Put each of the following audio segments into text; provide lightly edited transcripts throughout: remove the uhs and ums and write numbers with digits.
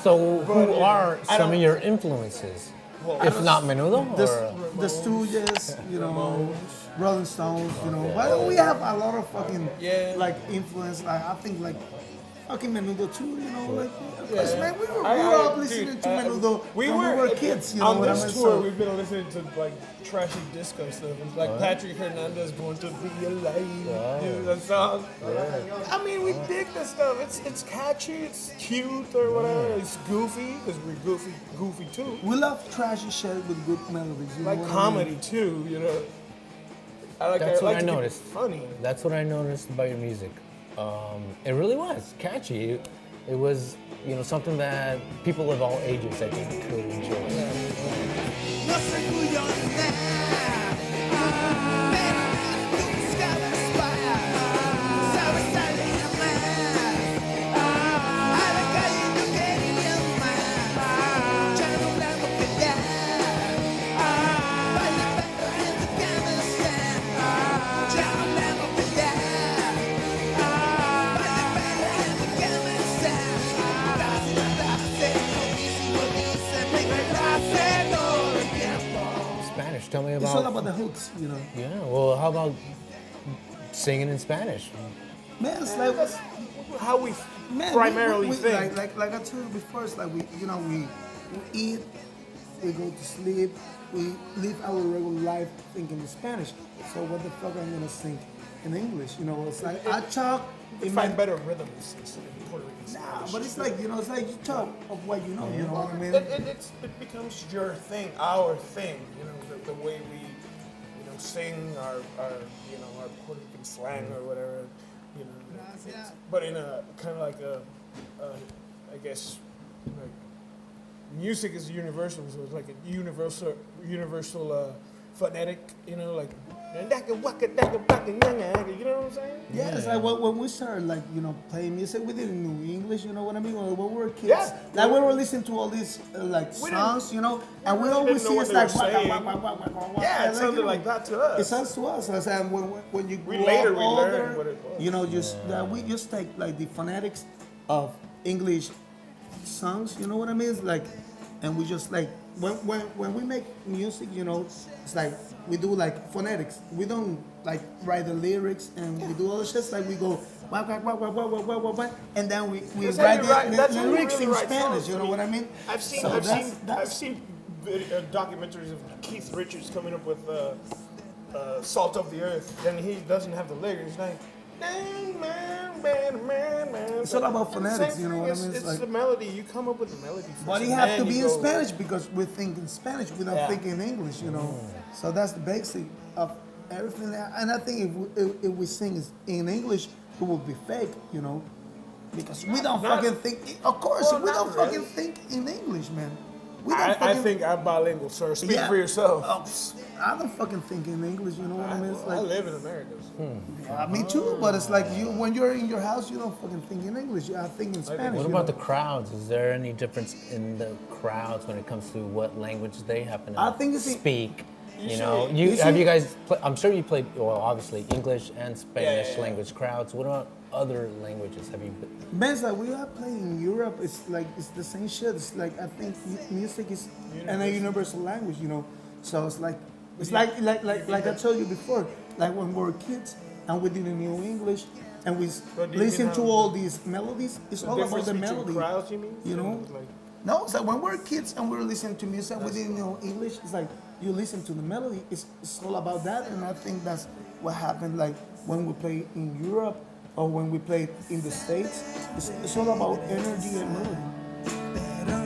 So who are some of your influences? If not Menudo? The Stooges, Rolling Stones, But we have a lot of fucking like influence. Like I think like fucking Menudo too, Because man, we grew up listening to Menudo when we were kids. You know on what I this mean? tour, So, we've been listening to like trashy disco stuff. It's like Patrick Hernandez, "Born to Be Alive," dude, that song. I mean, we dig this stuff. It's catchy, it's cute or whatever. It's goofy because we're goofy too. we love trashy shit with good melodies. You Like know what comedy too, That's what I to keep it noticed. funny. That's what I noticed about your music. It really was catchy. It was, something that people of all ages, I think, could enjoy. Spanish, tell me It's all about. about the hooks, Yeah, well, how about singing in Spanish? Man, it's like How we man, primarily we, think. like I told you before, it's like we eat, we go to sleep, we live our regular life thinking in Spanish. So what the fuck I'm gonna sing in English? It's like I talk. We find better rhythms in Puerto Rican Nah, Spanish. but it's like it's like you talk of what you know. You know what I mean? It becomes your thing, our thing. The way we, sing our Puerto Rican slang or whatever. But in a kind of like I guess, like music is universal, so it's like a universal phonetic. Like. You know what I'm saying? Yeah, it's like when we started playing music, we didn't know English, you know what I mean? When we were kids, Yeah. like we were listening to all these songs, and we always know see what it's they like were saying. Yeah, it sounded you know, like that to us. It sounds to us. Like, and when you grow later up we older, learned what it was. we just take like the phonetics of English songs, you know what I mean? It's like, and we just like when we make music, it's like we do like phonetics. We don't like write the lyrics and we do all the shit. It's like we go wah, wah, wah, wah, wah, wah, wah, wah, wah, and then we That's write how you that's the how you lyrics really in write Spanish. songs. You know what I mean? I've seen So I've seen documentaries of Keith Richards coming up with "Salt of the Earth," and he doesn't have the lyrics. He's like, "Dang, man, man." It's all about phonetics, Same you know thing, what I mean? It's It's like- the melody. You come up with the melody first. But it and have then to be you in go- Spanish because we think in Spanish. We don't think in English. So that's the basic of everything. And I think if we sing in English, it will be fake. Because we don't fucking think. Of course, Well, we don't not fucking really. think in English, man. We don't I fucking think I'm bilingual, sir. Speak Yeah. for yourself. I don't fucking think in English. You know what I mean? It's I like, live in America. So. yeah, me too. But it's like when you're in your house, you don't fucking think in English. I think in Spanish. What you about know? the crowds? Is there any difference in the crowds when it comes to what language they happen to I think it's speak? You Have see- you guys? I'm sure you played. Well, obviously English and Spanish yeah. language crowds. What about other languages? Have you? Man, it's like we are playing in Europe. It's like it's the same shit. It's like I think music is a universal language, So it's like I told you before. Like when we were kids and we didn't know English and we But do you listen mean to how- all these melodies. It's all about Difference the between melody. crowds, you mean? Like, No, it's like when we were kids and we were listening to music, we didn't know English. It's like you listen to the melody. It's all about that, and I think that's what happened. Like when we play in Europe or when we play in the States, it's all about energy and melody.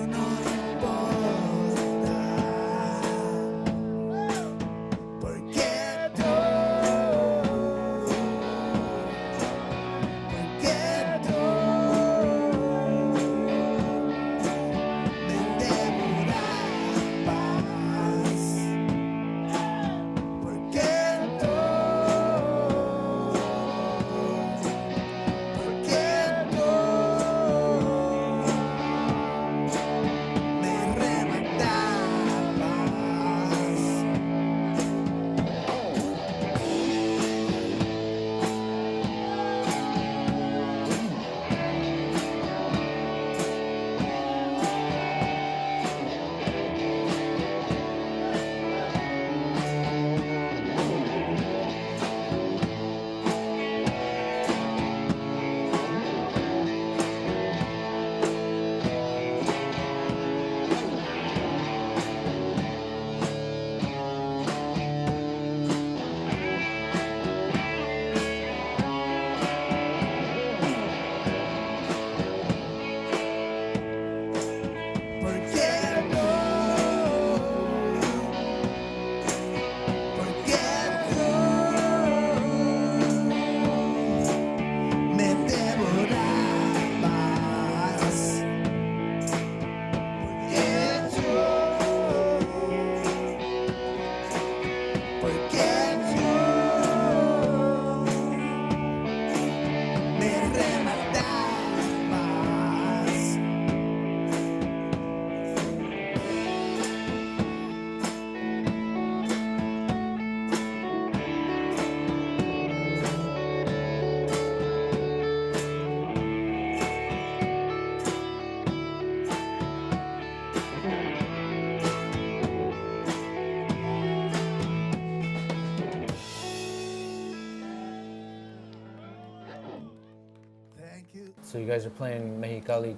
So you guys are playing Mexicali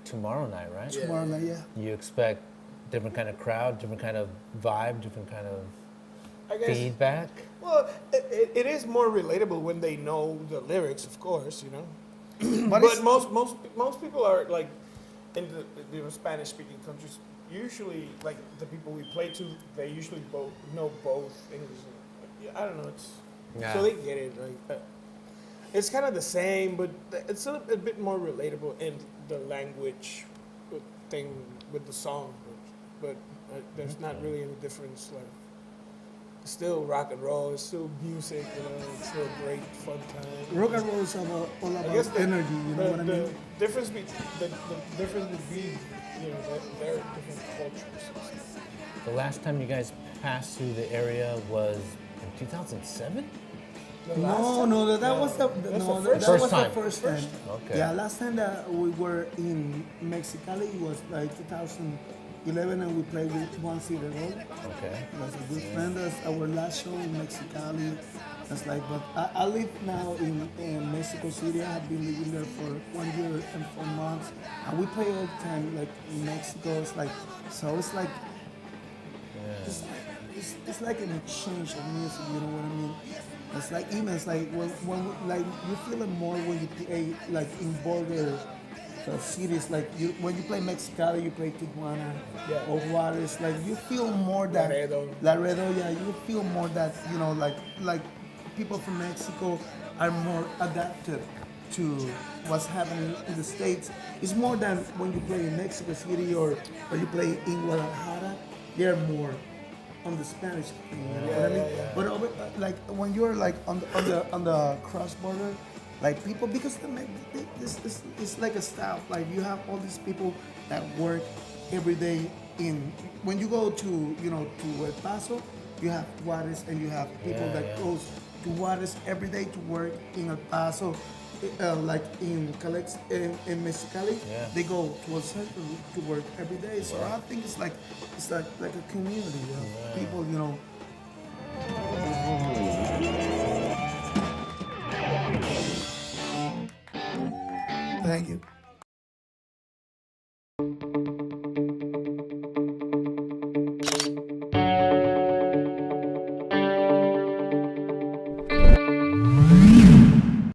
tomorrow night, right? Yeah. Tomorrow night, yeah. You expect different kind of crowd, different kind of vibe, different kind of I guess. feedback? Well, it is more relatable when they know the lyrics, of course, you know. But But it's- most people are like in the Spanish speaking countries. Usually, like the people we play to, they usually both know both English. I don't know. Yeah. So they get it. Like it's kind of the same, but it's a bit more relatable in the language thing with the song. But there's not really any difference. Like it's still rock and roll. It's still music. You know, it's still a great fun time. Rock and roll is all I guess about energy, you know what I mean? The difference would be, you know, that they're different cultures. The last time you guys passed through the area was in 2007? No, that was the First time. first time. Okay. Yeah, last time that we were in Mexicali it was like 2011, and we played with One City Road. Okay. It was a good friend. That's our last show in Mexicali. That's like, but I live now in Mexico City. I have been living there for 1 year and 4 months, and we play all the time. Like in Mexico, it's like, so it's like, it's like an exchange of music. You know what I mean? It's like even it's like when like you feel it more when you play like in border cities. Like when you play Mexicali, you play Tijuana Yeah. or Juarez. Like you feel more that Laredo. Yeah, you feel more that like people from Mexico are more adapted to what's happening in the States. It's more than when you play in Mexico City or you play in Guadalajara. They're more on the Spanish thing, you know what I mean? But like when you're like on the cross border, like people, because it's like a style. Like you have all these people that work every day in. When you go to to El Paso, you have Juarez, and you have people that goes to Juarez every day to work in El Paso. Like in Mexicali, they go to El Centro to work every day. So I think it's like a community of people, you know. Thank you.